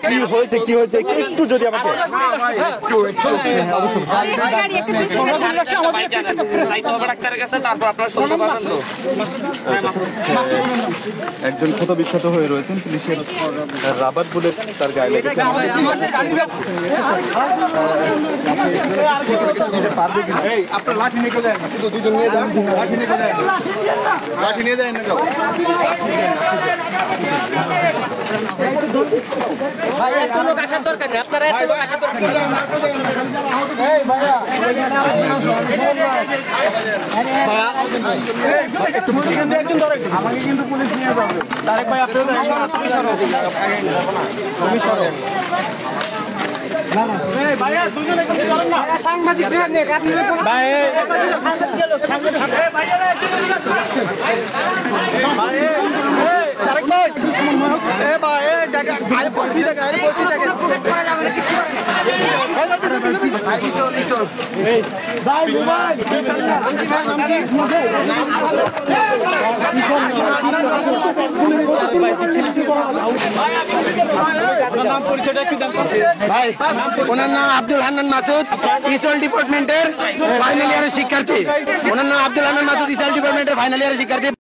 কি হয়েছে কি হয়েছে একটু যদি আমাকে একজন ক্ষত বিক্ষত হয়ে রয়েছেন, পুলিশের রাবার বুলেট তার গায়ে লেগেছে। আপনার লাঠি নিয়ে যান, শুধু দুজন নিয়ে যান, লাঠি নিয়ে যান, লাঠি নিয়ে যান না কেউ। আমাকে কিন্তু পুলিশ নিয়ে যাবে। তারেক ভাই আপনার সাংবাদিক ভাই, ওনার নাম আব্দুল হান্নান মাসুদ, ইসল ডিপার্টমেন্টের ফাইনাল ইয়ারের শিক্ষার্থী। ওনার নাম আব্দুল হান্নান মাসুদ, ইসল ডিপার্টমেন্টের ফাইনাল ইয়ারের শিক্ষার্থী।